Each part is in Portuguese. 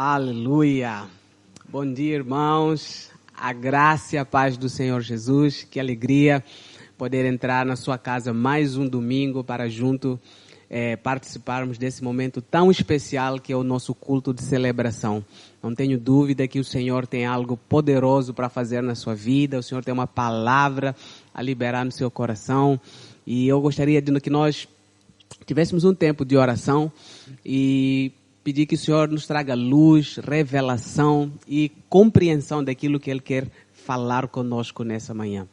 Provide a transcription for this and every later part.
Aleluia! Bom dia, irmãos. A graça e a paz do Senhor Jesus. Que alegria poder entrar na sua casa mais um domingo para junto participarmos desse momento tão especial que é o nosso culto de celebração. Não tenho dúvida que o Senhor tem algo poderoso para fazer na sua vida. O Senhor tem uma palavra a liberar no seu coração. E eu gostaria de que nós tivéssemos um tempo de oração e pedir que o Senhor nos traga luz, revelação e compreensão daquilo que Ele quer falar conosco nessa manhã.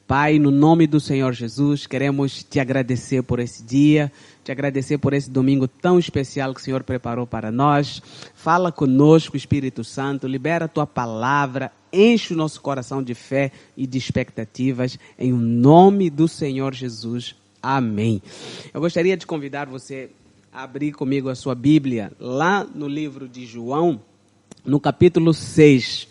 Pai, no nome do Senhor Jesus, queremos te agradecer por esse dia, te agradecer por esse domingo tão especial que o Senhor preparou para nós. Fala conosco, Espírito Santo, libera a tua palavra, enche o nosso coração de fé e de expectativas, em nome do Senhor Jesus. Amém. Eu gostaria de convidar você a abrir comigo a sua Bíblia, lá no livro de João, no capítulo 6.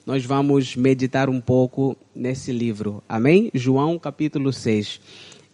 Nós vamos meditar um pouco nesse livro. Amém? João, capítulo 6.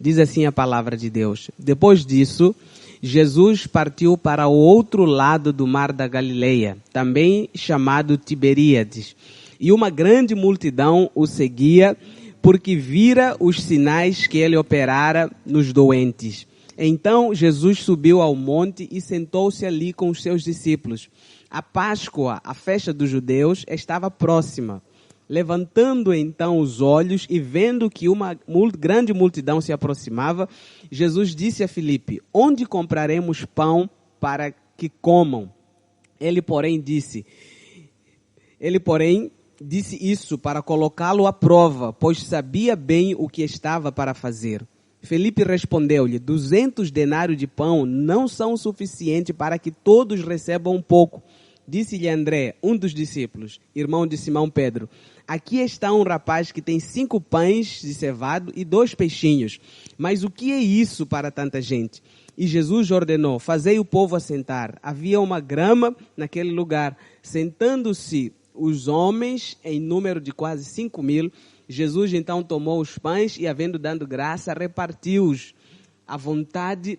Diz assim a palavra de Deus. Depois disso, Jesus partiu para o outro lado do mar da Galileia, também chamado Tiberíades. E uma grande multidão o seguia, porque vira os sinais que ele operara nos doentes. Então Jesus subiu ao monte e sentou-se ali com os seus discípulos. A Páscoa, a festa dos judeus, estava próxima. Levantando então os olhos e vendo que uma grande multidão se aproximava, Jesus disse a Filipe: onde compraremos pão para que comam? Ele, porém, disse isso para colocá-lo à prova, pois sabia bem o que estava para fazer. Felipe respondeu-lhe: 200 denários de pão não são suficientes para que todos recebam um pouco. Disse-lhe André, um dos discípulos, irmão de Simão Pedro: aqui está um rapaz que tem 5 pães de cevado e 2 peixinhos. Mas o que é isso para tanta gente? E Jesus ordenou: fazei o povo assentar. Havia uma grama naquele lugar. Sentando-se os homens, em número de quase 5.000, Jesus então tomou os pães e, havendo dado graça, repartiu-os à vontade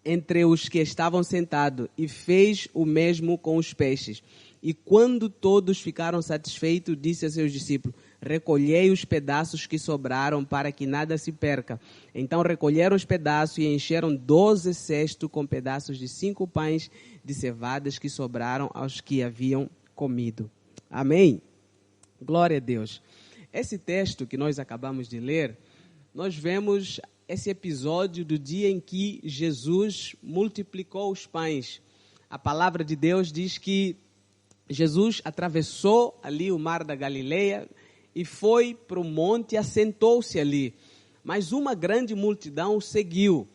entre os que estavam sentados e fez o mesmo com os peixes. E quando todos ficaram satisfeitos, disse a seus discípulos: recolhei os pedaços que sobraram para que nada se perca. Então recolheram os pedaços e encheram 12 cestos com pedaços de 5 pães de cevadas que sobraram aos que haviam comido. Amém? Glória a Deus. Esse texto que nós acabamos de ler, nós vemos esse episódio do dia em que Jesus multiplicou os pães. A palavra de Deus diz que Jesus atravessou ali o mar da Galileia e foi para o monte e assentou-se ali. Mas uma grande multidão o seguiu.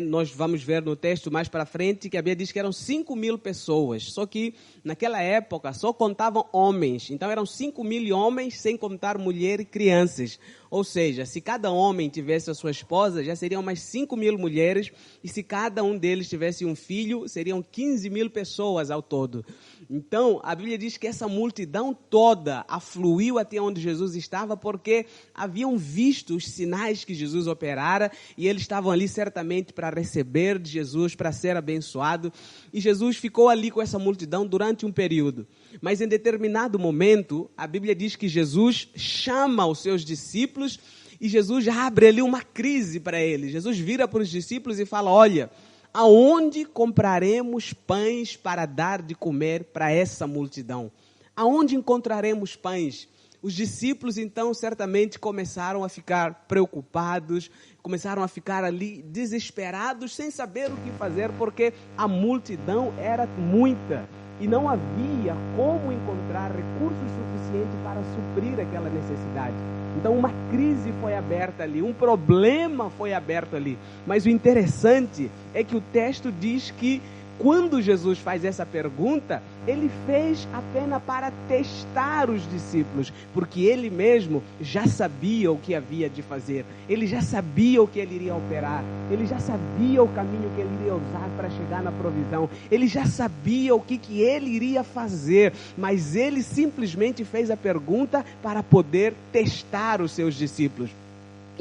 Nós vamos ver no texto mais para frente que a Bíblia diz que eram 5.000 pessoas, só que naquela época só contavam homens, então eram 5.000 homens sem contar mulher e crianças, ou seja, se cada homem tivesse a sua esposa, já seriam mais 5.000 mulheres, e se cada um deles tivesse um filho, seriam 15.000 pessoas ao todo. Então, a Bíblia diz que essa multidão toda afluiu até onde Jesus estava, porque haviam visto os sinais que Jesus operara, e eles estavam ali certamente para receber de Jesus, para ser abençoado. E Jesus ficou ali com essa multidão durante um período. Mas em determinado momento, a Bíblia diz que Jesus chama os seus discípulos e Jesus abre ali uma crise para eles. Jesus vira para os discípulos e fala: olha, aonde compraremos pães para dar de comer para essa multidão? Aonde encontraremos pães? Os discípulos, então, certamente começaram a ficar preocupados, começaram a ficar ali desesperados, sem saber o que fazer, porque a multidão era muita e não havia como encontrar recursos suficientes para suprir aquela necessidade. Então, uma crise foi aberta ali, um problema foi aberto ali. Mas o interessante é que o texto diz que quando Jesus faz essa pergunta, ele fez apenas para testar os discípulos, porque ele mesmo já sabia o que havia de fazer, ele já sabia o que ele iria operar, ele já sabia o caminho que ele iria usar para chegar na provisão, ele já sabia o que ele iria fazer, mas ele simplesmente fez a pergunta para poder testar os seus discípulos.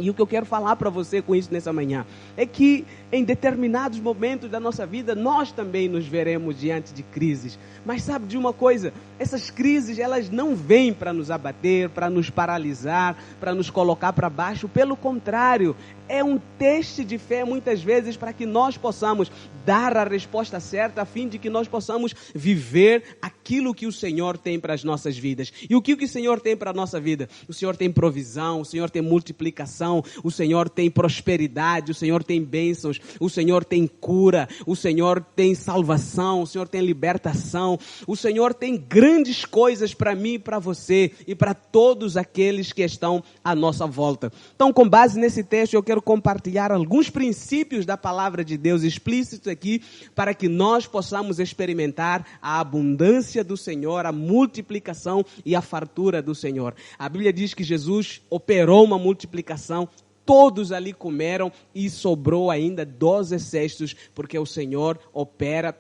E o que eu quero falar para você com isso nessa manhã é que em determinados momentos da nossa vida nós também nos veremos diante de crises. Mas sabe de uma coisa? Essas crises, elas não vêm para nos abater, para nos paralisar, para nos colocar para baixo. Pelo contrário, é um teste de fé muitas vezes para que nós possamos dar a resposta certa, a fim de que nós possamos viver aquilo que o Senhor tem para as nossas vidas. E o que o Senhor tem para a nossa vida? O Senhor tem provisão, o Senhor tem multiplicação, o Senhor tem prosperidade, o Senhor tem bênçãos, o Senhor tem cura, o Senhor tem salvação, o Senhor tem libertação, o Senhor tem grandes coisas para mim e para você e para todos aqueles que estão à nossa volta. Então, com base nesse texto, eu quero compartilhar alguns princípios da palavra de Deus explícitos aqui, para que nós possamos experimentar a abundância do Senhor, a multiplicação e a fartura do Senhor. A Bíblia diz que Jesus operou uma multiplicação, todos ali comeram e sobrou ainda 12 cestos, porque o Senhor opera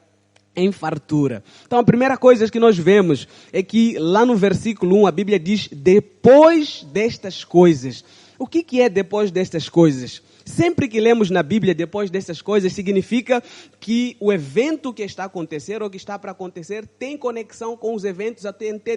em fartura. Então a primeira coisa que nós vemos é que lá no versículo 1 a Bíblia diz: depois destas coisas. O que é depois destas coisas? Sempre que lemos na Bíblia depois dessas coisas, significa que o evento que está a acontecer ou que está para acontecer tem conexão com os eventos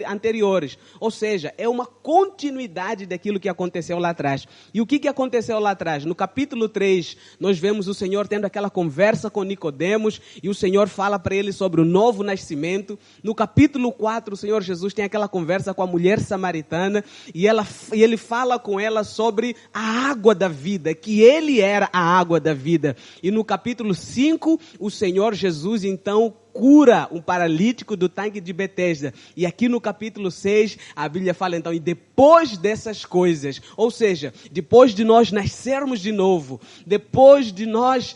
anteriores. Ou seja, é uma continuidade daquilo que aconteceu lá atrás. E o que aconteceu lá atrás? No capítulo 3, nós vemos o Senhor tendo aquela conversa com Nicodemos e o Senhor fala para ele sobre o novo nascimento. No capítulo 4, o Senhor Jesus tem aquela conversa com a mulher samaritana e ele fala com ela sobre a água da vida, que ele era a água da vida. E no capítulo 5, o Senhor Jesus, então, cura um paralítico do tanque de Betesda. E aqui no capítulo 6, a Bíblia fala então, e depois dessas coisas, ou seja, depois de nós nascermos de novo, depois de nós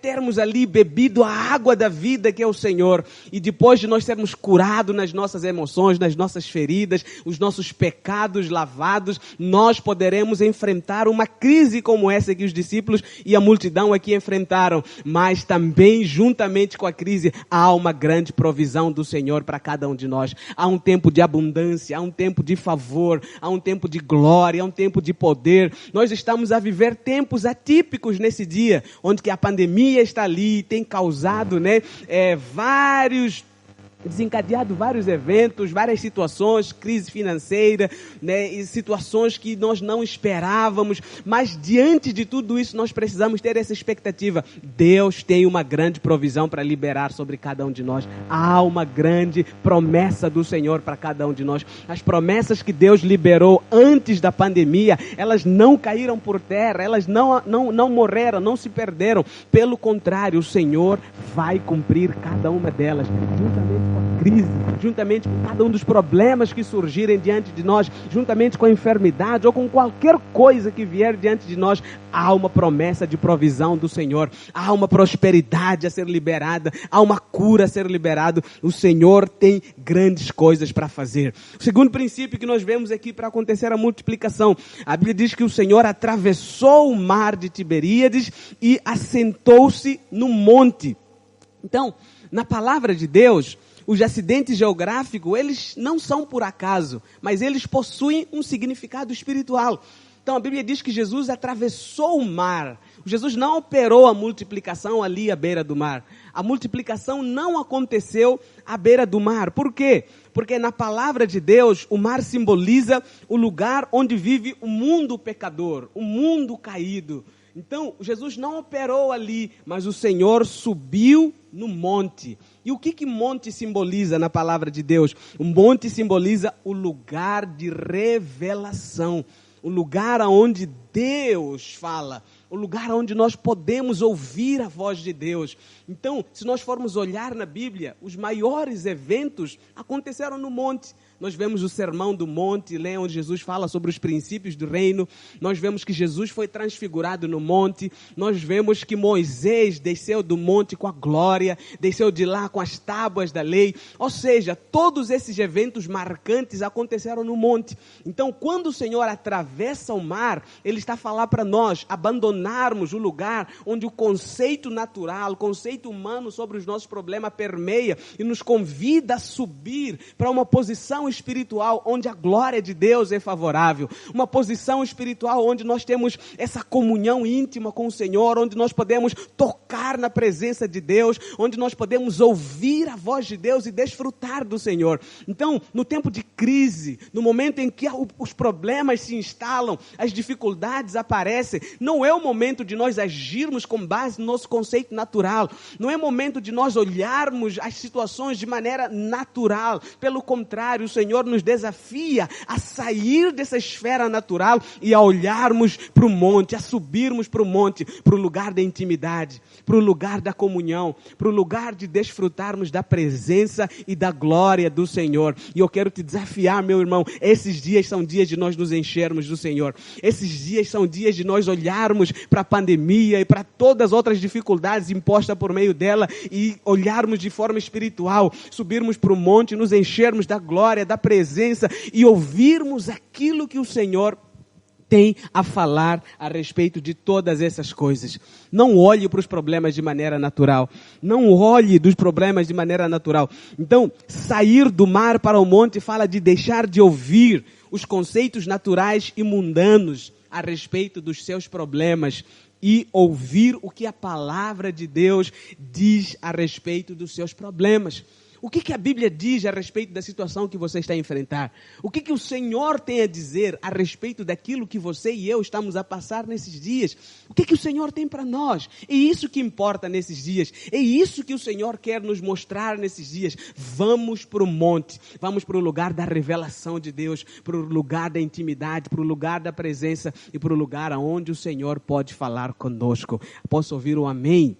termos ali bebido a água da vida que é o Senhor, e depois de nós sermos curados nas nossas emoções, nas nossas feridas, os nossos pecados lavados, nós poderemos enfrentar uma crise como essa que os discípulos e a multidão aqui enfrentaram, mas também juntamente com a crise há uma grande provisão do Senhor para cada um de nós. Há um tempo de abundância, há um tempo de favor, há um tempo de glória, há um tempo de poder. Nós estamos a viver tempos atípicos nesse dia, onde que a pandemia está ali, tem causado desencadeado vários eventos, várias situações, crise financeira, e situações que nós não esperávamos, mas diante de tudo isso nós precisamos ter essa expectativa. Deus tem uma grande provisão para liberar sobre cada um de nós. Há uma grande promessa do Senhor para cada um de nós. As promessas que Deus liberou antes da pandemia, elas não caíram por terra, elas não morreram, não se perderam. Pelo contrário, o Senhor vai cumprir cada uma delas, juntamente com a crise, juntamente com cada um dos problemas que surgirem diante de nós, juntamente com a enfermidade ou com qualquer coisa que vier diante de nós. Há uma promessa de provisão do Senhor, há uma prosperidade a ser liberada, há uma cura a ser liberada. O Senhor tem grandes coisas para fazer. O segundo princípio que nós vemos aqui para acontecer a multiplicação, a Bíblia diz que o Senhor atravessou o mar de Tiberíades e assentou-se no monte. Então, na palavra de Deus, os acidentes geográficos, eles não são por acaso, mas eles possuem um significado espiritual. Então a Bíblia diz que Jesus atravessou o mar. Jesus não operou a multiplicação ali à beira do mar. A multiplicação não aconteceu à beira do mar. Por quê? Porque na palavra de Deus, o mar simboliza o lugar onde vive o mundo pecador, o mundo caído. Então, Jesus não operou ali, mas o Senhor subiu no monte. E o que monte simboliza na palavra de Deus? O monte simboliza o lugar de revelação, o lugar onde Deus fala, o lugar onde nós podemos ouvir a voz de Deus. Então, se nós formos olhar na Bíblia, os maiores eventos aconteceram no monte. Nós vemos o Sermão do Monte, onde Jesus fala sobre os princípios do reino. Nós vemos que Jesus foi transfigurado no monte. Nós vemos que Moisés desceu do monte com a glória, desceu de lá com as tábuas da lei. Ou seja, todos esses eventos marcantes aconteceram no monte. Então, quando o Senhor atravessa o mar, Ele está a falar para nós abandonarmos o lugar onde o conceito natural, o conceito humano sobre os nossos problemas permeia e nos convida a subir para uma posição espiritual onde a glória de Deus é favorável, uma posição espiritual onde nós temos essa comunhão íntima com o Senhor, onde nós podemos tocar na presença de Deus, onde nós podemos ouvir a voz de Deus e desfrutar do Senhor. Então, no tempo de crise, no momento em que os problemas se instalam, as dificuldades aparecem, não é o momento de nós agirmos com base no nosso conceito natural, não é momento de nós olharmos as situações de maneira natural. Pelo contrário, o Senhor nos desafia a sair dessa esfera natural e a olharmos para o monte, a subirmos para o monte, para o lugar da intimidade, para o lugar da comunhão, para o lugar de desfrutarmos da presença e da glória do Senhor. E eu quero te desafiar, meu irmão, esses dias são dias de nós nos enchermos do Senhor. Esses dias são dias de nós olharmos para a pandemia e para todas as outras dificuldades impostas por meio dela e olharmos de forma espiritual, subirmos para o monte, nos enchermos da glória, da presença e ouvirmos aquilo que o Senhor tem a falar a respeito de todas essas coisas. Não olhe para os problemas de maneira natural. Não olhe dos problemas de maneira natural. Então, sair do mar para o monte fala de deixar de ouvir os conceitos naturais e mundanos a respeito dos seus problemas e ouvir o que a palavra de Deus diz a respeito dos seus problemas. O que a Bíblia diz a respeito da situação que você está a enfrentar? O que o Senhor tem a dizer a respeito daquilo que você e eu estamos a passar nesses dias? O que o Senhor tem para nós? É isso que importa nesses dias. É isso que o Senhor quer nos mostrar nesses dias. Vamos para o monte. Vamos para o lugar da revelação de Deus, para o lugar da intimidade, para o lugar da presença e para o lugar onde o Senhor pode falar conosco. Posso ouvir um amém?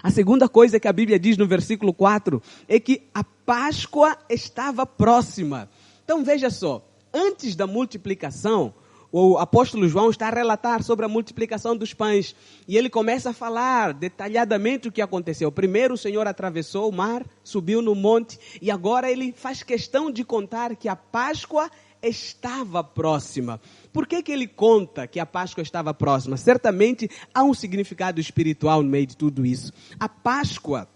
A segunda coisa que a Bíblia diz no versículo 4 é que a Páscoa estava próxima. Então veja só, antes da multiplicação, o apóstolo João está a relatar sobre a multiplicação dos pães. E ele começa a falar detalhadamente o que aconteceu. Primeiro o Senhor atravessou o mar, subiu no monte e agora ele faz questão de contar que a Páscoa estava próxima. Por que ele conta que a Páscoa estava próxima? Certamente há um significado espiritual no meio de tudo isso. A Páscoa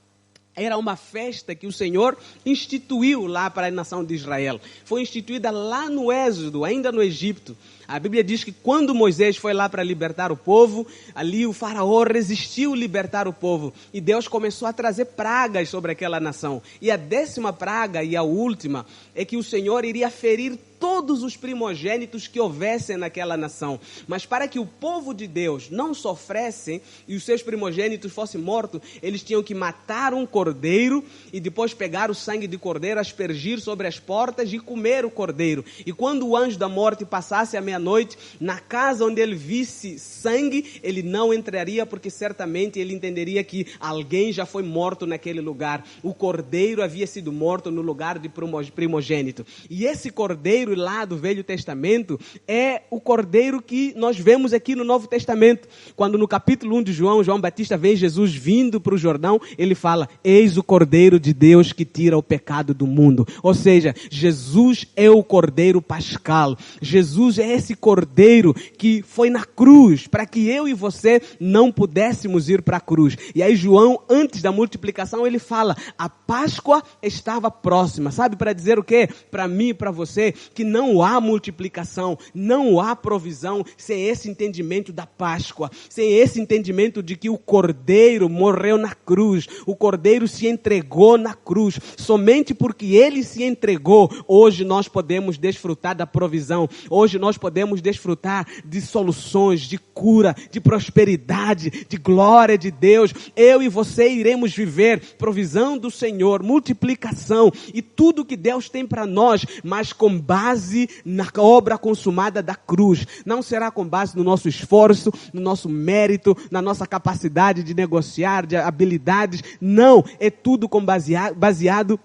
era uma festa que o Senhor instituiu lá para a nação de Israel. Foi instituída lá no Êxodo, ainda no Egito. A Bíblia diz que quando Moisés foi lá para libertar o povo, ali o faraó resistiu libertar o povo. E Deus começou a trazer pragas sobre aquela nação. E a 10ª praga, e a última, é que o Senhor iria ferir todos os primogênitos que houvessem naquela nação. Mas para que o povo de Deus não sofresse e os seus primogênitos fossem mortos, eles tinham que matar um cordeiro e depois pegar o sangue de cordeiro, aspergir sobre as portas e comer o cordeiro. E quando o anjo da morte passasse a meia-noite, na casa onde ele visse sangue, ele não entraria, porque certamente ele entenderia que alguém já foi morto naquele lugar. O cordeiro havia sido morto no lugar de primogênito. E esse cordeiro lá do Velho Testamento é o cordeiro que nós vemos aqui no Novo Testamento. Quando no capítulo 1 de João Batista vê Jesus vindo para o Jordão, ele fala: eis o cordeiro de Deus que tira o pecado do mundo. Ou seja, Jesus é o cordeiro pascal. Jesus é esse cordeiro que foi na cruz para que eu e você não pudéssemos ir para a cruz. E aí João, antes da multiplicação, ele fala: a Páscoa estava próxima. Sabe para dizer o quê? Para mim e para você, que não há multiplicação, não há provisão sem esse entendimento da Páscoa, sem esse entendimento de que o Cordeiro morreu na cruz, o Cordeiro se entregou na cruz. Somente porque ele se entregou, hoje nós podemos desfrutar da provisão, hoje nós podemos desfrutar de soluções, de cura, de prosperidade, de glória de Deus. Eu e você iremos viver provisão do Senhor, multiplicação e tudo que Deus tem para nós, mas com base na obra consumada da cruz. Não será com base no nosso esforço, no nosso mérito, na nossa capacidade de negociar, de habilidades. Não, é tudo baseado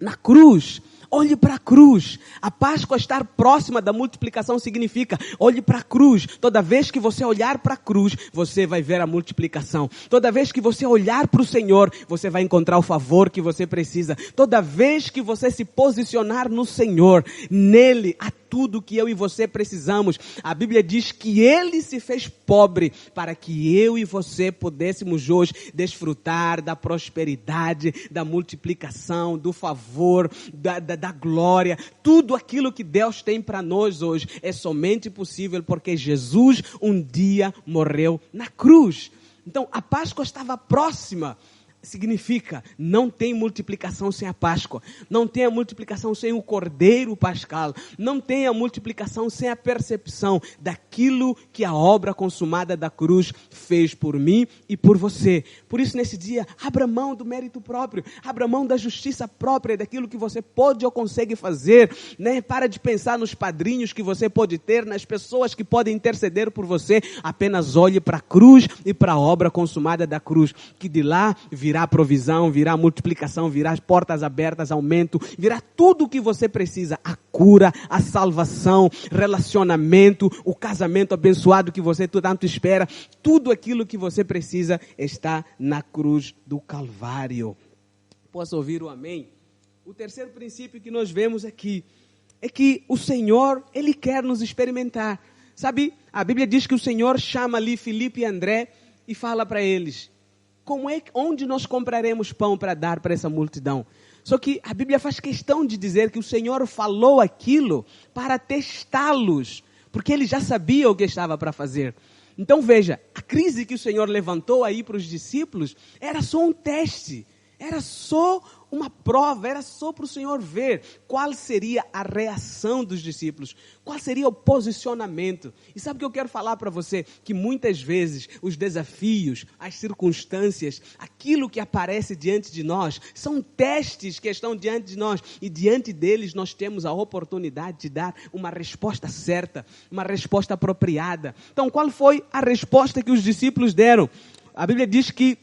na cruz. Olhe para a cruz. A Páscoa estar próxima da multiplicação significa: olhe para a cruz. Toda vez que você olhar para a cruz, você vai ver a multiplicação. Toda vez que você olhar para o Senhor, você vai encontrar o favor que você precisa. Toda vez que você se posicionar no Senhor, nele há tudo que eu e você precisamos. A Bíblia diz que Ele se fez pobre para que eu e você pudéssemos hoje desfrutar da prosperidade, da multiplicação, do favor, da glória. Tudo aquilo que Deus tem para nós hoje é somente possível porque Jesus um dia morreu na cruz. Então a Páscoa estava próxima. Significa, não tem multiplicação sem a Páscoa, não tem a multiplicação sem o Cordeiro Pascal, não tem a multiplicação sem a percepção daquilo que a obra consumada da cruz fez por mim e por você. Por isso, nesse dia, abra mão do mérito próprio, abra mão da justiça própria, daquilo que você pode ou consegue fazer, né? Para de pensar nos padrinhos que você pode ter, nas pessoas que podem interceder por você, apenas olhe para a cruz e para a obra consumada da cruz, que de lá virá provisão, virá multiplicação, virá portas abertas, aumento, virá tudo o que você precisa, a cura, a salvação, relacionamento, o casamento abençoado que você tanto espera, tudo aquilo que você precisa está na cruz do Calvário. Posso ouvir o amém? O terceiro princípio que nós vemos aqui é que o Senhor, Ele quer nos experimentar. Sabe, a Bíblia diz que o Senhor chama ali Filipe e André e fala para eles: onde nós compraremos pão para dar para essa multidão? Só que a Bíblia faz questão de dizer que o Senhor falou aquilo para testá-los, porque Ele já sabia o que estava para fazer. Então veja, a crise que o Senhor levantou aí para os discípulos era só um teste, era só uma prova, era só para o Senhor ver qual seria a reação dos discípulos, qual seria o posicionamento. E sabe o que eu quero falar para você? Que muitas vezes os desafios, as circunstâncias, aquilo que aparece diante de nós, são testes que estão diante de nós, e diante deles nós temos a oportunidade de dar uma resposta certa, uma resposta apropriada. Então, qual foi a resposta que os discípulos deram? A Bíblia diz que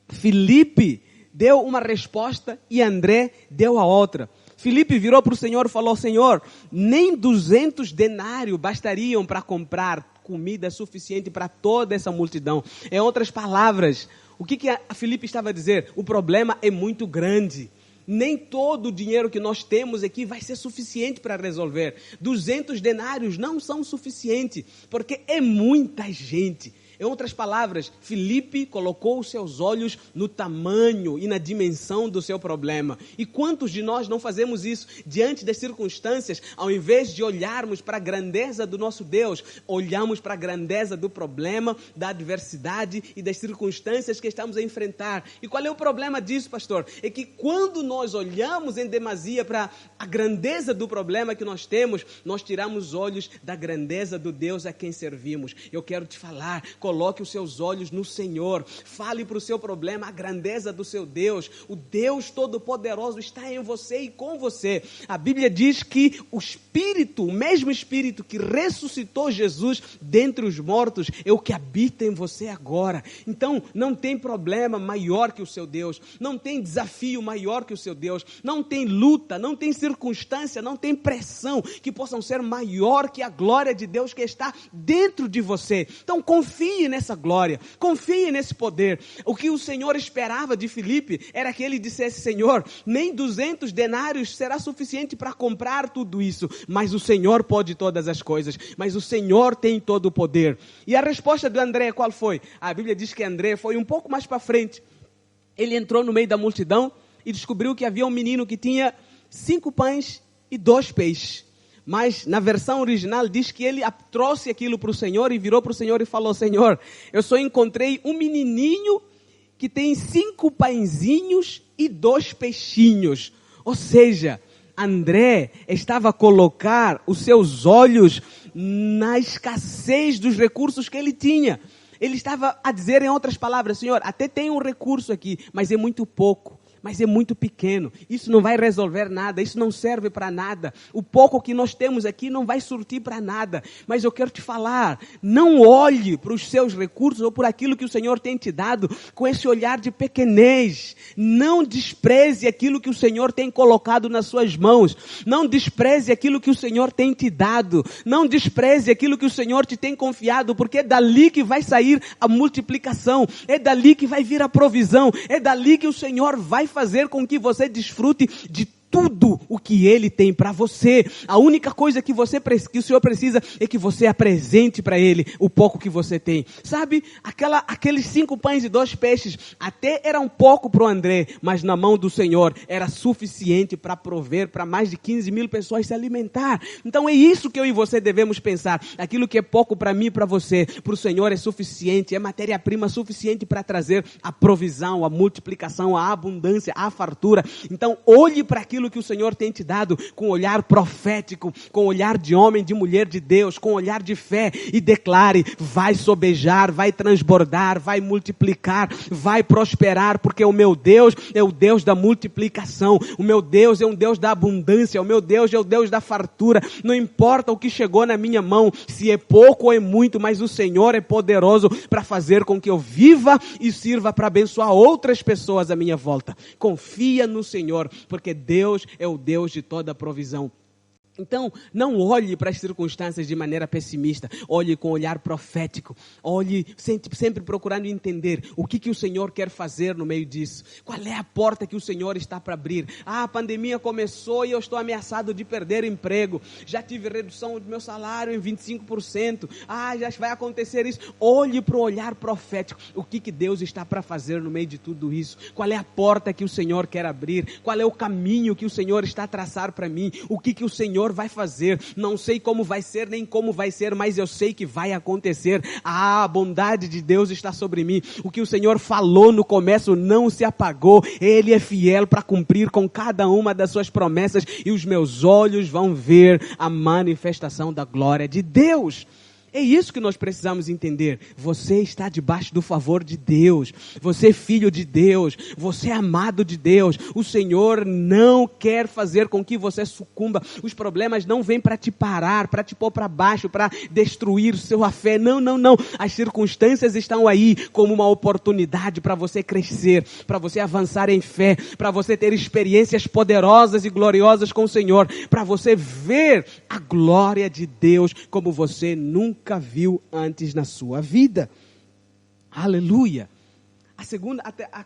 Filipe deu uma resposta e André deu a outra. Filipe virou para o Senhor e falou: Senhor, nem 200 denários bastariam para comprar comida suficiente para toda essa multidão. Em outras palavras, o que a Filipe estava a dizer? O problema é muito grande. Nem todo o dinheiro que nós temos aqui vai ser suficiente para resolver. 200 denários não são suficientes, porque é muita gente. Em outras palavras, Filipe colocou os seus olhos no tamanho e na dimensão do seu problema. E quantos de nós não fazemos isso diante das circunstâncias? Ao invés de olharmos para a grandeza do nosso Deus, olhamos para a grandeza do problema, da adversidade e das circunstâncias que estamos a enfrentar. E qual é o problema disso, pastor? É que quando nós olhamos em demasia para a grandeza do problema que nós temos, nós tiramos os olhos da grandeza do Deus a quem servimos. Eu quero te falar, coloque os seus olhos no Senhor, fale para o seu problema a grandeza do seu Deus. O Deus Todo-Poderoso está em você e com você. A Bíblia diz que o Espírito, o mesmo Espírito que ressuscitou Jesus dentre os mortos, é o que habita em você agora. Então, não tem problema maior que o seu Deus, não tem desafio maior que o seu Deus, não tem luta, não tem circunstância, não tem pressão que possam ser maior que a glória de Deus que está dentro de você. Então, confie nessa glória, confie nesse poder. O que o Senhor esperava de Filipe era que ele dissesse: Senhor, nem 200 denários será suficiente para comprar tudo isso, mas o Senhor pode todas as coisas, mas o Senhor tem todo o poder. E a resposta de André qual foi? A Bíblia diz que André foi um pouco mais para frente. Ele entrou no meio da multidão e descobriu que havia um menino que tinha 5 pães e 2 peixes. Mas na versão original diz que ele trouxe aquilo para o Senhor e virou para o Senhor e falou: Senhor, eu só encontrei um menininho que tem 5 pãezinhos e 2 peixinhos. Ou seja, André estava a colocar os seus olhos na escassez dos recursos que ele tinha. Ele estava a dizer, em outras palavras: Senhor, até tem um recurso aqui, mas é muito pouco. Mas é muito pequeno, isso não vai resolver nada, isso não serve para nada. O pouco que nós temos aqui não vai surtir para nada. Mas eu quero te falar, não olhe para os seus recursos ou por aquilo que o Senhor tem te dado com esse olhar de pequenez. Não despreze aquilo que o Senhor tem colocado nas suas mãos. Não despreze aquilo que o Senhor tem te dado. Não despreze aquilo que o Senhor te tem confiado, porque é dali que vai sair a multiplicação, é dali que vai vir a provisão, é dali que o Senhor vai fazer com que você desfrute de tudo o que Ele tem para você. A única coisa que o Senhor precisa é que você apresente para Ele o pouco que você tem. Sabe, aqueles 5 pães e 2 peixes, até era um pouco para o André, mas na mão do Senhor era suficiente para prover para mais de 15 mil pessoas se alimentar. Então é isso que eu e você devemos pensar. Aquilo que é pouco para mim e para você, para o Senhor é suficiente, é matéria-prima suficiente para trazer a provisão, a multiplicação, a abundância, a fartura. Então olhe para aquilo que o Senhor tem te dado com olhar profético, com olhar de homem, de mulher de Deus, com olhar de fé e declare: vai sobejar, vai transbordar, vai multiplicar, vai prosperar, porque o meu Deus é o Deus da multiplicação, o meu Deus é um Deus da abundância, o meu Deus é o Deus da fartura. Não importa o que chegou na minha mão, se é pouco ou é muito, mas o Senhor é poderoso para fazer com que eu viva e sirva para abençoar outras pessoas à minha volta. Confia no Senhor, porque Deus é o Deus de toda provisão. Então, não olhe para as circunstâncias de maneira pessimista, olhe com olhar profético, olhe sempre procurando entender o que o Senhor quer fazer no meio disso. Qual é a porta que o Senhor está para abrir? A pandemia começou e eu estou ameaçado de perder emprego, já tive redução do meu salário em 25%, já vai acontecer isso. Olhe para o olhar profético, o que Deus está para fazer no meio de tudo isso, qual é a porta que o Senhor quer abrir, qual é o caminho que o Senhor está a traçar para mim, o que o Senhor vai fazer. Não sei como vai ser, nem como vai ser, mas eu sei que vai acontecer. A bondade de Deus está sobre mim. O que o Senhor falou no começo não se apagou. Ele é fiel para cumprir com cada uma das suas promessas e os meus olhos vão ver a manifestação da glória de Deus. É isso que nós precisamos entender. Você está debaixo do favor de Deus. Você é filho de Deus. Você é amado de Deus. O Senhor não quer fazer com que você sucumba. Os problemas não vêm para te parar, para te pôr para baixo, para destruir sua fé. Não, não, não. As circunstâncias estão aí como uma oportunidade para você crescer, para você avançar em fé, para você ter experiências poderosas e gloriosas com o Senhor, para você ver a glória de Deus como você nunca viu antes na sua vida. Aleluia.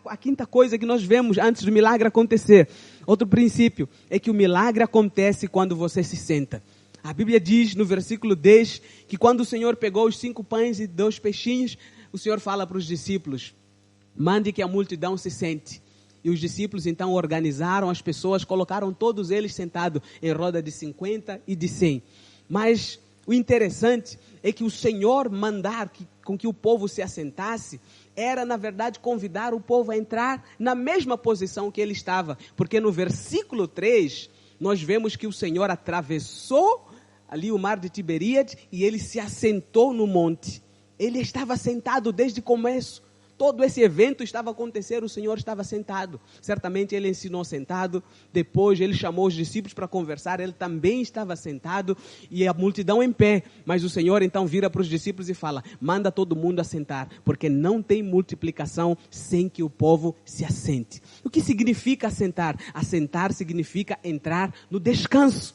A quinta coisa que nós vemos antes do milagre acontecer, outro princípio, é que o milagre acontece quando você se senta. A Bíblia diz no versículo 10 que quando o Senhor pegou os 5 pães e 2 peixinhos, o Senhor fala para os discípulos: mande que a multidão se sente. E os discípulos então organizaram as pessoas, colocaram todos eles sentados em roda de 50 e de 100. Mas o interessante é que o Senhor mandar com que o povo se assentasse, era na verdade convidar o povo a entrar na mesma posição que ele estava. Porque no versículo 3, nós vemos que o Senhor atravessou ali o mar de Tiberíades e ele se assentou no monte. Ele estava sentado desde o começo. Todo esse evento estava acontecendo, o Senhor estava sentado. Certamente ele ensinou sentado, depois ele chamou os discípulos para conversar, ele também estava sentado e a multidão em pé. Mas o Senhor então vira para os discípulos e fala: manda todo mundo assentar, porque não tem multiplicação sem que o povo se assente. O que significa assentar? Assentar significa entrar no descanso.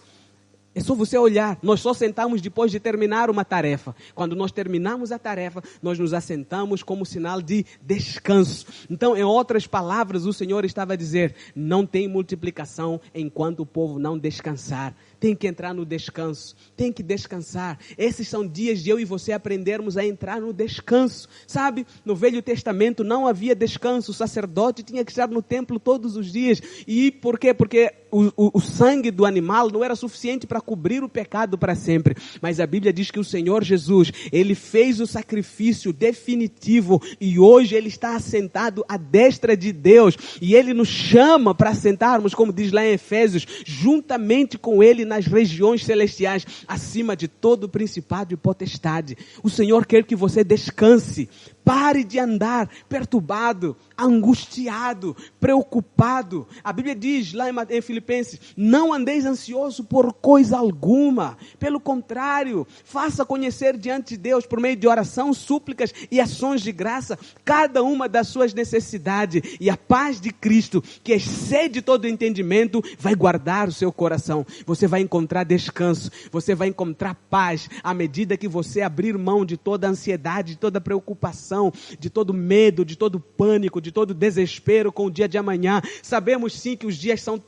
É só você olhar, nós só sentamos depois de terminar uma tarefa. Quando nós terminamos a tarefa, nós nos assentamos como sinal de descanso. Então, em outras palavras, o Senhor estava a dizer: não tem multiplicação enquanto o povo não descansar. Tem que entrar no descanso, tem que descansar. Esses são dias de eu e você aprendermos a entrar no descanso. Sabe, no Velho Testamento não havia descanso, o sacerdote tinha que estar no templo todos os dias. E por quê? Porque o sangue do animal não era suficiente para cobrir o pecado para sempre. Mas a Bíblia diz que o Senhor Jesus, ele fez o sacrifício definitivo e hoje ele está assentado à destra de Deus. E ele nos chama para assentarmos, como diz lá em Efésios, juntamente com ele nas regiões celestiais, acima de todo principado e potestade. O Senhor quer que você descanse. Pare de andar perturbado, angustiado, preocupado. A Bíblia diz lá em Filipenses: não andeis ansioso por coisa alguma. Pelo contrário, faça conhecer diante de Deus, por meio de oração, súplicas e ações de graça, cada uma das suas necessidades. E a paz de Cristo, que excede todo entendimento, vai guardar o seu coração. Você vai encontrar descanso, você vai encontrar paz, à medida que você abrir mão de toda ansiedade, de toda preocupação, preocupação, de todo medo, de todo pânico, de todo desespero com o dia de amanhã. Sabemos sim que os dias são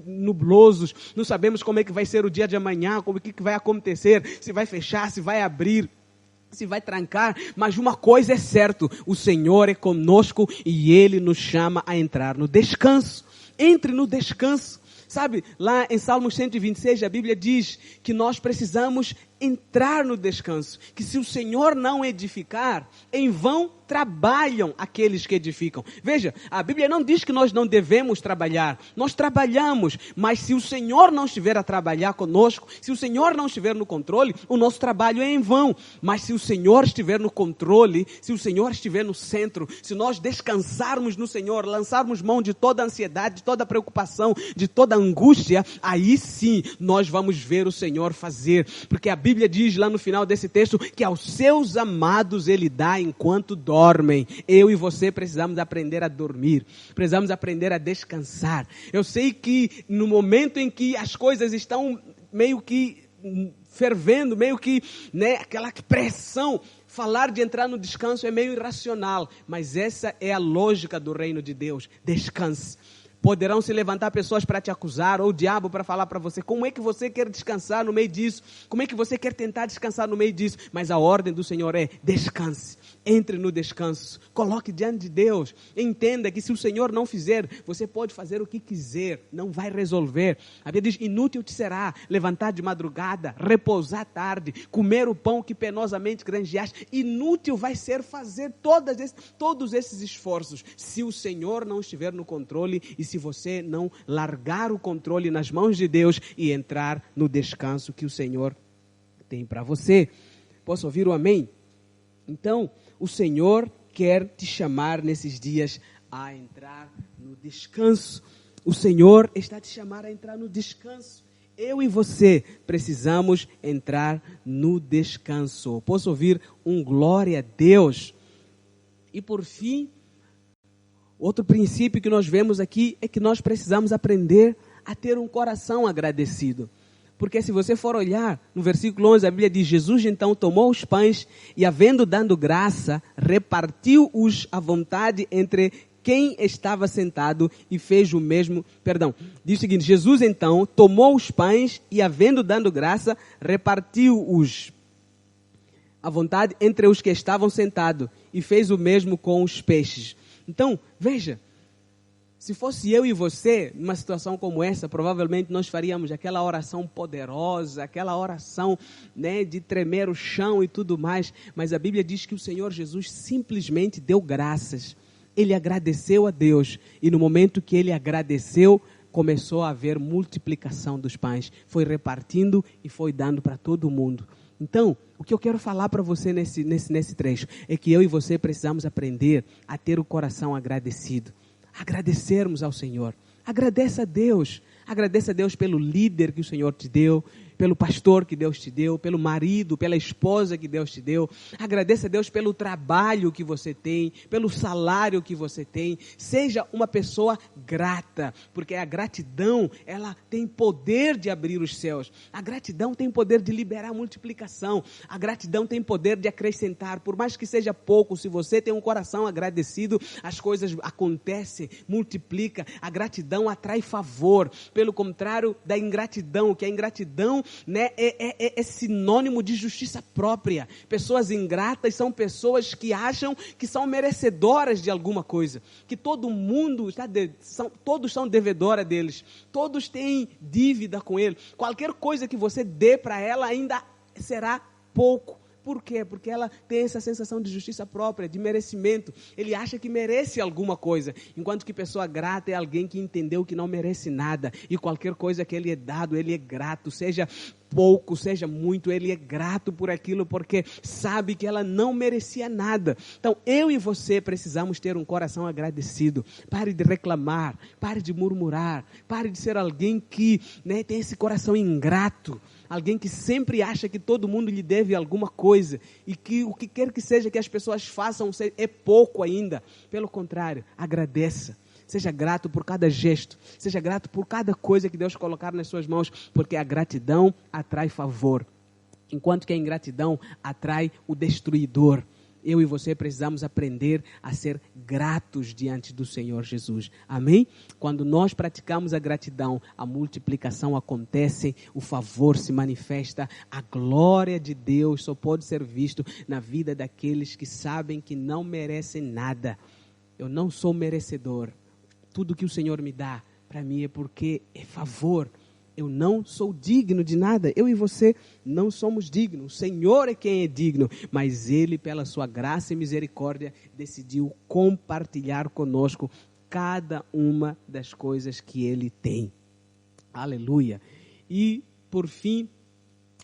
nublosos, não sabemos como é que vai ser o dia de amanhã, como é que vai acontecer, se vai fechar, se vai abrir, se vai trancar, mas uma coisa é certo, o Senhor é conosco e Ele nos chama a entrar no descanso. Entre no descanso. Sabe, lá em Salmos 126, a Bíblia diz que nós precisamos entrar no descanso, que se o Senhor não edificar, em vão trabalham aqueles que edificam. Veja, a Bíblia não diz que nós não devemos trabalhar, nós trabalhamos, mas se o Senhor não estiver a trabalhar conosco, se o Senhor não estiver no controle, o nosso trabalho é em vão. Mas se o Senhor estiver no controle, se o Senhor estiver no centro, se nós descansarmos no Senhor, lançarmos mão de toda a ansiedade, de toda a preocupação, de toda a angústia, aí sim nós vamos ver o Senhor fazer, porque a Bíblia diz lá no final desse texto que aos seus amados Ele dá enquanto dormem. Eu e você precisamos aprender a dormir, precisamos aprender a descansar. Eu sei que no momento em que as coisas estão meio que fervendo, meio que, aquela pressão, falar de entrar no descanso é meio irracional, mas essa é a lógica do reino de Deus. Descanse. Poderão se levantar pessoas para te acusar, ou o diabo para falar para você, como é que você quer descansar no meio disso? Como é que você quer tentar descansar no meio disso? Mas a ordem do Senhor é, descanse, entre no descanso, coloque diante de Deus, entenda que se o Senhor não fizer, você pode fazer o que quiser, não vai resolver. A Bíblia diz, inútil te será levantar de madrugada, repousar tarde, comer o pão que penosamente granjeaste, inútil vai ser fazer todos esses esforços, se o Senhor não estiver no controle e se você não largar o controle nas mãos de Deus e entrar no descanso que o Senhor tem para você. Posso ouvir o amém? Então, o Senhor quer te chamar nesses dias a entrar no descanso. O Senhor está te chamando a entrar no descanso. Eu e você precisamos entrar no descanso. Posso ouvir um glória a Deus? E por fim, outro princípio que nós vemos aqui é que nós precisamos aprender a ter um coração agradecido. Porque se você for olhar, no versículo 11, a Bíblia diz, Jesus então tomou os pães e, havendo dado graça, repartiu-os à vontade entre quem estava sentado e fez o mesmo, diz o seguinte, Jesus então tomou os pães e, havendo dado graça, repartiu-os à vontade entre os que estavam sentados e fez o mesmo com os peixes. Então, veja, se fosse eu e você, numa situação como essa, provavelmente nós faríamos aquela oração poderosa, aquela oração, de tremer o chão e tudo mais, mas a Bíblia diz que o Senhor Jesus simplesmente deu graças. Ele agradeceu a Deus e no momento que ele agradeceu, começou a haver multiplicação dos pães. Foi repartindo e foi dando para todo mundo. Então, o que eu quero falar para você nesse trecho é que eu e você precisamos aprender a ter o coração agradecido. Agradecermos ao Senhor. Agradeça a Deus. Agradeça a Deus pelo líder que o Senhor te deu, pelo pastor que Deus te deu, pelo marido, pela esposa que Deus te deu. Agradeça a Deus pelo trabalho que você tem, pelo salário que você tem. Seja uma pessoa grata, porque a gratidão, ela tem poder de abrir os céus. A gratidão tem poder de liberar multiplicação. A gratidão tem poder de acrescentar. Por mais que seja pouco, se você tem um coração agradecido, as coisas acontecem, multiplica. A gratidão atrai favor. Pelo contrário da ingratidão, que a ingratidão é sinônimo de justiça própria. Pessoas ingratas são pessoas que acham que são merecedoras de alguma coisa, que todo mundo todos são devedora deles, todos têm dívida com ele. Qualquer coisa que você dê para ela ainda será pouco. Por quê? Porque ela tem essa sensação de justiça própria, de merecimento. Ele acha que merece alguma coisa, enquanto que pessoa grata é alguém que entendeu que não merece nada. E qualquer coisa que ele é dado, ele é grato. Seja pouco, seja muito, ele é grato por aquilo, porque sabe que ela não merecia nada. Então, eu e você precisamos ter um coração agradecido. Pare de reclamar, pare de murmurar, pare de ser alguém que tem esse coração ingrato. Alguém que sempre acha que todo mundo lhe deve alguma coisa e que o que quer que seja que as pessoas façam é pouco ainda. Pelo contrário, agradeça. Seja grato por cada gesto. Seja grato por cada coisa que Deus colocar nas suas mãos, porque a gratidão atrai favor, enquanto que a ingratidão atrai o destruidor. eu e você precisamos aprender a ser gratos diante do Senhor Jesus. Amém? Quando nós praticamos a gratidão, a multiplicação acontece, o favor se manifesta, a glória de Deus só pode ser visto na vida daqueles que sabem que não merecem nada. Eu não sou merecedor. Tudo que o Senhor me dá, para mim é porque é favor. Eu não sou digno de nada. Eu e você não somos dignos. O Senhor é quem é digno. Mas Ele, pela sua graça e misericórdia, decidiu compartilhar conosco cada uma das coisas que Ele tem. Aleluia. E, por fim,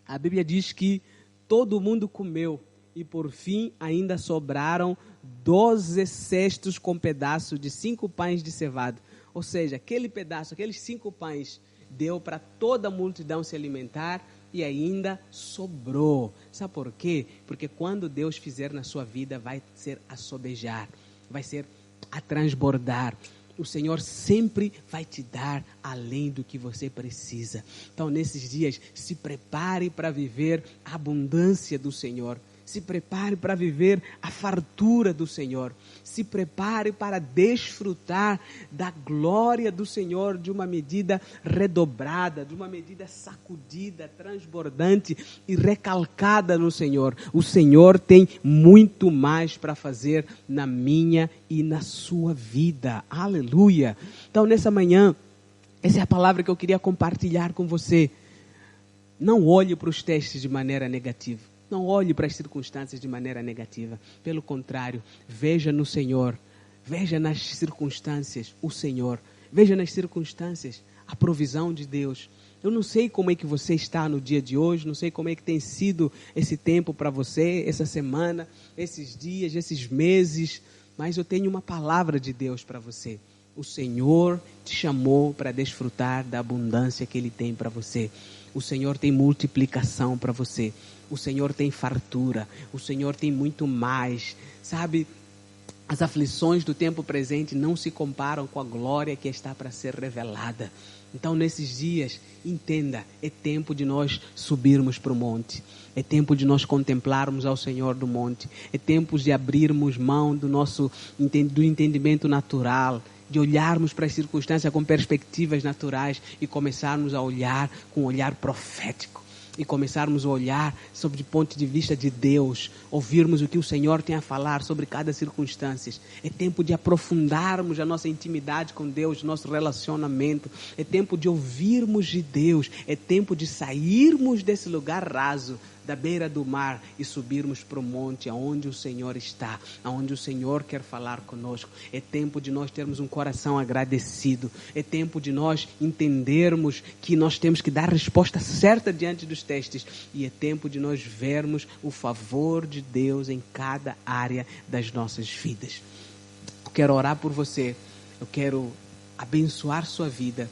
a Bíblia diz que todo mundo comeu. E, por fim, ainda sobraram 12 cestos com pedaço de 5 pães de cevado. Ou seja, aquele pedaço, aqueles 5 pães, deu para toda a multidão se alimentar e ainda sobrou. Sabe por quê? Porque quando Deus fizer na sua vida, vai ser a sobejar, vai ser a transbordar. O Senhor sempre vai te dar além do que você precisa. Então, nesses dias, se prepare para viver a abundância do Senhor. Se prepare para viver a fartura do Senhor. Se prepare para desfrutar da glória do Senhor de uma medida redobrada, de uma medida sacudida, transbordante e recalcada no Senhor. O Senhor tem muito mais para fazer na minha e na sua vida. Aleluia! Então, nessa manhã, essa é a palavra que eu queria compartilhar com você. Não olhe para os testes de maneira negativa. Não olhe para as circunstâncias de maneira negativa. Pelo contrário, veja no Senhor. Veja nas circunstâncias o Senhor. Veja nas circunstâncias a provisão de Deus. Eu não sei como é que você está no dia de hoje. Não sei como é que tem sido esse tempo para você, essa semana, esses dias, esses meses. Mas eu tenho uma palavra de Deus para você. O Senhor te chamou para desfrutar da abundância que Ele tem para você. O Senhor tem multiplicação para você. O Senhor tem fartura. O Senhor tem muito mais. Sabe, as aflições do tempo presente não se comparam com a glória que está para ser revelada. Então, nesses dias, entenda, é tempo de nós subirmos para o monte. É tempo de nós contemplarmos ao Senhor do monte. É tempo de abrirmos mão do entendimento natural, de olharmos para as circunstâncias com perspectivas naturais e começarmos a olhar com um olhar profético. E começarmos a olhar sobre o ponto de vista de Deus, ouvirmos o que o Senhor tem a falar sobre cada circunstância. É tempo de aprofundarmos a nossa intimidade com Deus, nosso relacionamento. É tempo de ouvirmos de Deus. É tempo de sairmos desse lugar raso, da beira do mar, e subirmos para o monte, aonde o Senhor está, aonde o Senhor quer falar conosco. É tempo de nós termos um coração agradecido. É tempo de nós entendermos que nós temos que dar a resposta certa diante dos testes. E é tempo de nós vermos o favor de Deus em cada área das nossas vidas. Eu quero orar por você. Eu quero abençoar sua vida.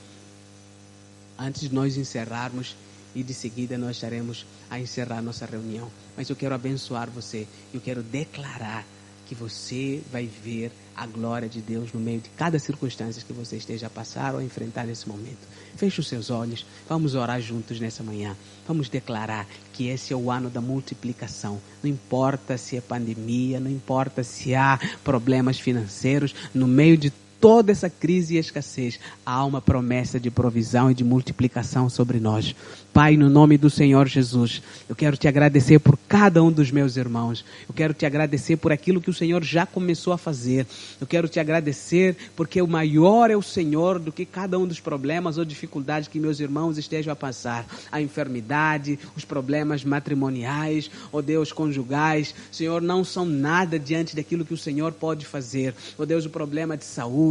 Antes de nós encerrarmos, e de seguida nós estaremos a encerrar nossa reunião. Mas eu quero abençoar você. Eu quero declarar que você vai ver a glória de Deus no meio de cada circunstância que você esteja a passar ou a enfrentar nesse momento. Feche os seus olhos. Vamos orar juntos nessa manhã. Vamos declarar que esse é o ano da multiplicação. Não importa se é pandemia, não importa se há problemas financeiros, no meio de toda essa crise e escassez, há uma promessa de provisão e de multiplicação sobre nós. Pai, no nome do Senhor Jesus, eu quero te agradecer por cada um dos meus irmãos. Eu quero te agradecer por aquilo que o Senhor já começou a fazer. Eu quero te agradecer porque o maior é o Senhor do que cada um dos problemas ou dificuldades que meus irmãos estejam a passar. A enfermidade, os problemas matrimoniais, ó Deus, conjugais. Senhor, não são nada diante daquilo que o Senhor pode fazer. Ó Deus, o problema de saúde.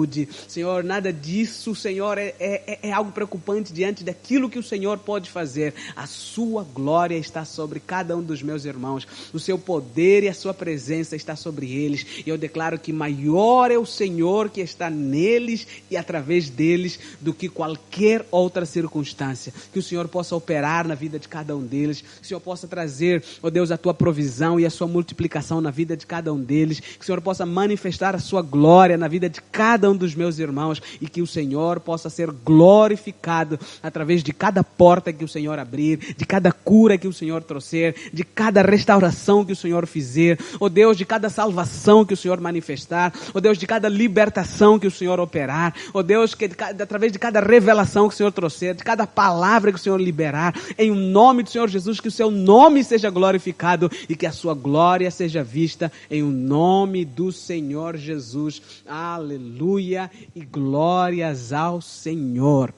Senhor, nada disso, Senhor, é algo preocupante diante daquilo que o Senhor pode fazer. A sua glória está sobre cada um dos meus irmãos. O seu poder e a sua presença está sobre eles. E eu declaro que maior é o Senhor que está neles e através deles do que qualquer outra circunstância. Que o Senhor possa operar na vida de cada um deles. Que o Senhor possa trazer, ó Deus, a tua provisão e a sua multiplicação na vida de cada um deles. Que o Senhor possa manifestar a sua glória na vida de cada cada um dos meus irmãos e que o Senhor possa ser glorificado através de cada porta que o Senhor abrir, de cada cura que o Senhor trouxer, de cada restauração que o Senhor fizer, ó Deus, de cada salvação que o Senhor manifestar, ó Deus, de cada libertação que o Senhor operar, ó Deus, que através de cada revelação que o Senhor trouxer, de cada palavra que o Senhor liberar, em nome do Senhor Jesus, que o seu nome seja glorificado e que a sua glória seja vista em o nome do Senhor Jesus. Aleluia e glórias ao Senhor.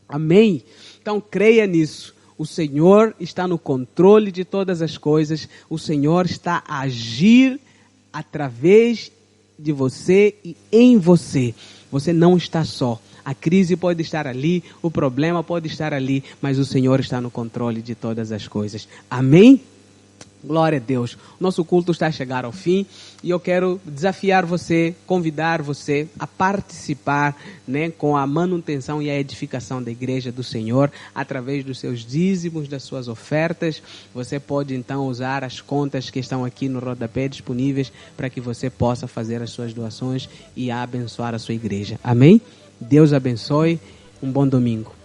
Amém? Então creia nisso. O Senhor está no controle de todas as coisas. O Senhor está a agir através de você e em você. Você não está só. A crise pode estar ali, o problema pode estar ali, mas o Senhor está no controle de todas as coisas. Amém? Glória a Deus. Nosso culto está a chegar ao fim e eu quero desafiar você, convidar você a participar, né, com a manutenção e a edificação da igreja do Senhor através dos seus dízimos, das suas ofertas. Você pode então usar as contas que estão aqui no rodapé disponíveis para que você possa fazer as suas doações e abençoar a sua igreja. Amém? Deus abençoe. Um bom domingo.